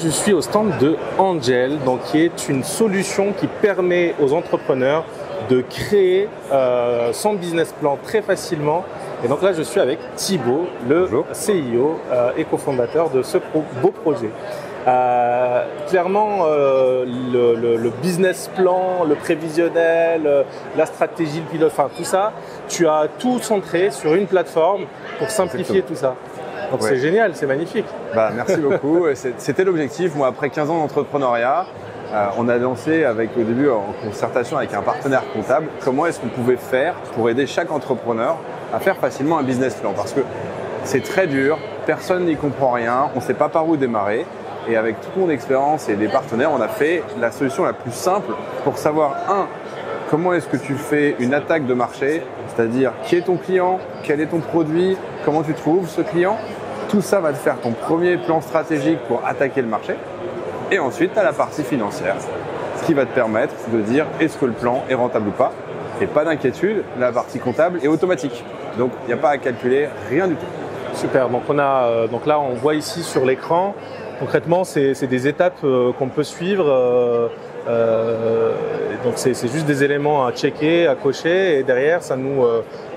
Je suis au stand de Angel, donc qui est une solution qui permet aux entrepreneurs de créer son business plan très facilement. Et donc là, je suis avec Thibaut, le CIO et cofondateur de ce beau projet. Clairement, le business plan, le prévisionnel, la stratégie, le pilote, enfin tout ça, tu as tout centré sur une plateforme pour simplifier tout ça. Donc c'est génial, c'est magnifique. Merci beaucoup. C'était l'objectif. Moi, après 15 ans d'entrepreneuriat, on a lancé au début en concertation avec un partenaire comptable, comment est-ce qu'on pouvait faire pour aider chaque entrepreneur à faire facilement un business plan. Parce que c'est très dur, personne n'y comprend rien, on ne sait pas par où démarrer. Et avec toute mon expérience et des partenaires, on a fait la solution la plus simple pour savoir, comment est-ce que tu fais une attaque de marché, c'est-à-dire qui est ton client, quel est ton produit, comment tu trouves ce client. Tout ça va te faire ton premier plan stratégique pour attaquer le marché. Et ensuite, tu as la partie financière, ce qui va te permettre de dire est-ce que le plan est rentable ou pas. Et pas d'inquiétude, la partie comptable est automatique. Donc, il n'y a pas à calculer, rien du tout. Super, donc donc là, on voit ici sur l'écran, concrètement, c'est des étapes qu'on peut suivre. Donc c'est juste des éléments à checker, à cocher, et derrière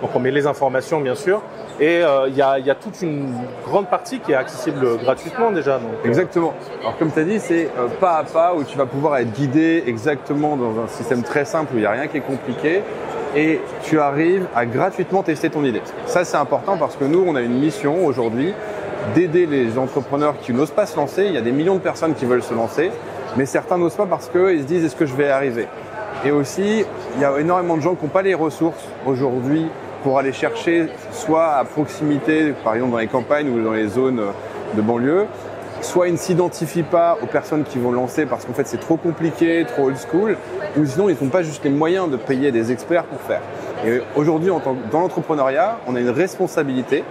donc on met les informations bien sûr, et il y a toute une grande partie qui est accessible gratuitement déjà. Donc, Exactement. Alors comme tu as dit, c'est pas à pas où tu vas pouvoir être guidé exactement dans un système très simple où il n'y a rien qui est compliqué, et tu arrives à gratuitement tester ton idée. Ça c'est important parce que nous on a une mission aujourd'hui d'aider les entrepreneurs qui n'osent pas se lancer. Il y a des millions de personnes qui veulent se lancer, mais certains n'osent pas parce qu'ils se disent est-ce que je vais y arriver. Et aussi, il y a énormément de gens qui n'ont pas les ressources aujourd'hui pour aller chercher soit à proximité, par exemple dans les campagnes ou dans les zones de banlieue, soit ils ne s'identifient pas aux personnes qui vont lancer parce qu'en fait c'est trop compliqué, trop old school, ou sinon ils n'ont pas juste les moyens de payer des experts pour faire. Et aujourd'hui, dans l'entrepreneuriat, on a une responsabilité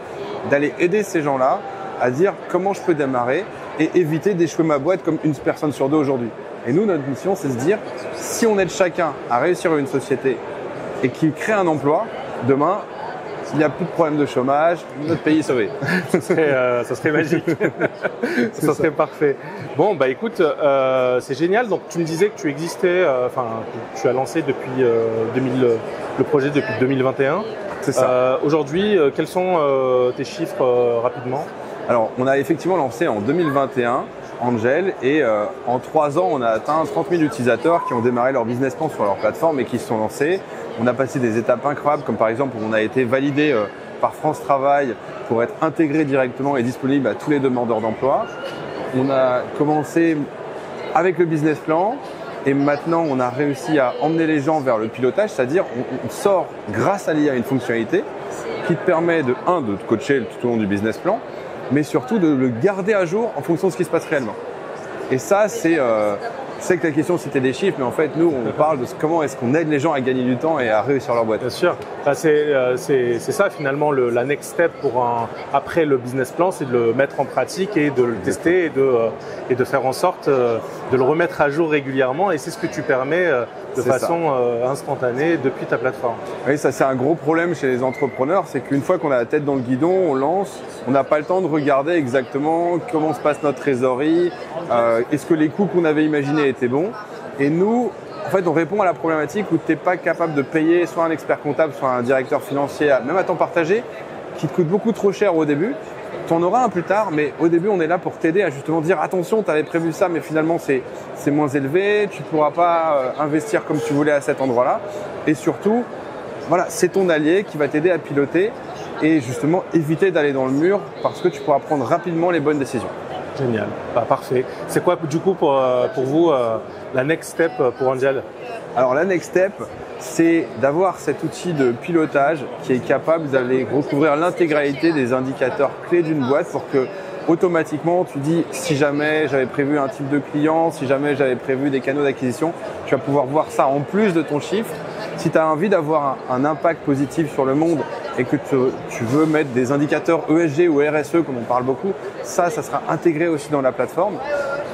d'aller aider ces gens-là à dire comment je peux démarrer et éviter d'échouer ma boîte comme une personne sur deux aujourd'hui. Et nous, notre mission, c'est de se dire, si on aide chacun à réussir une société et qu'il crée un emploi, demain, s'il n'y a plus de problème de chômage, notre pays est sauvé. Ça serait magique. Ça serait parfait. Bon, bah écoute, c'est génial. Donc tu me disais que tu existais, tu as lancé depuis le projet depuis 2021. C'est ça. Aujourd'hui, quels sont tes chiffres rapidement ? Alors, on a effectivement lancé en 2021 Angel et en 3 ans, on a atteint 30 000 utilisateurs qui ont démarré leur business plan sur leur plateforme et qui se sont lancés. On a passé des étapes incroyables comme par exemple, on a été validé par France Travail pour être intégré directement et disponible à tous les demandeurs d'emploi. On a commencé avec le business plan et maintenant, on a réussi à emmener les gens vers le pilotage, c'est-à-dire on sort grâce à l'IA une fonctionnalité qui te permet de te coacher tout au long du business plan, mais surtout de le garder à jour en fonction de ce qui se passe réellement. Et ça, je sais que la question c'était des chiffres, mais en fait nous on parle de comment est-ce qu'on aide les gens à gagner du temps et à réussir leur boîte. Bien sûr, c'est ça finalement la next step après le business plan, c'est de le mettre en pratique et de le tester et de faire en sorte de le remettre à jour régulièrement, et c'est ce que tu permets de façon instantanée depuis ta plateforme. Oui, ça c'est un gros problème chez les entrepreneurs, c'est qu'une fois qu'on a la tête dans le guidon, on lance, on n'a pas le temps de regarder exactement comment se passe notre trésorerie, est-ce que les coûts qu'on avait imaginés étaient bons. Et nous, en fait, on répond à la problématique où tu n'es pas capable de payer soit un expert comptable, soit un directeur financier, même à temps partagé, qui te coûte beaucoup trop cher au début. Tu en auras un plus tard, mais au début, on est là pour t'aider à justement dire attention, tu avais prévu ça, mais finalement, c'est moins élevé, tu ne pourras pas investir comme tu voulais à cet endroit-là. Et surtout, voilà, c'est ton allié qui va t'aider à piloter et justement éviter d'aller dans le mur parce que tu pourras prendre rapidement les bonnes décisions. Génial, parfait. C'est quoi du coup pour vous la next step pour Angel ? Alors la next step, c'est d'avoir cet outil de pilotage qui est capable d'aller recouvrir l'intégralité des indicateurs clés d'une boîte pour que automatiquement tu dis si jamais j'avais prévu un type de client, si jamais j'avais prévu des canaux d'acquisition, tu vas pouvoir voir ça en plus de ton chiffre. Si tu as envie d'avoir un impact positif sur le monde et que tu veux mettre des indicateurs ESG ou RSE comme on parle beaucoup, ça sera intégré aussi dans la plateforme.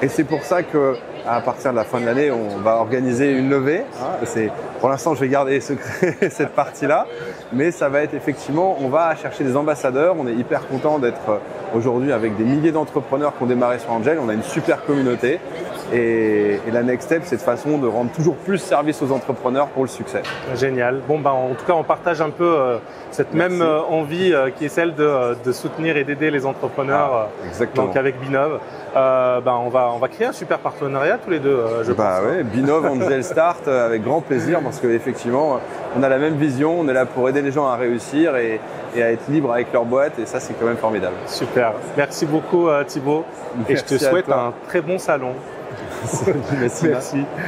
Et c'est pour ça que à partir de la fin de l'année, on va organiser une levée. Pour l'instant, je vais garder secret cette partie-là, mais ça va être effectivement, on va chercher des ambassadeurs. On est hyper content d'être aujourd'hui avec des milliers d'entrepreneurs qui ont démarré sur Angel. On a une super communauté. Et la next step, c'est de façon de rendre toujours plus service aux entrepreneurs pour le succès. Génial. Bon, en tout cas, on partage un peu cette même envie qui est celle de soutenir et d'aider les entrepreneurs. Exactement. Donc avec Binov, on va créer un super partenariat tous les deux, je pense. Ouais, Binov, Angel Start, avec grand plaisir, parce qu'effectivement, on a la même vision. On est là pour aider les gens à réussir et à être libres avec leur boîte. Et ça, c'est quand même formidable. Super. Merci beaucoup, Thibaut. Et je te souhaite un très bon salon. Merci. Merci.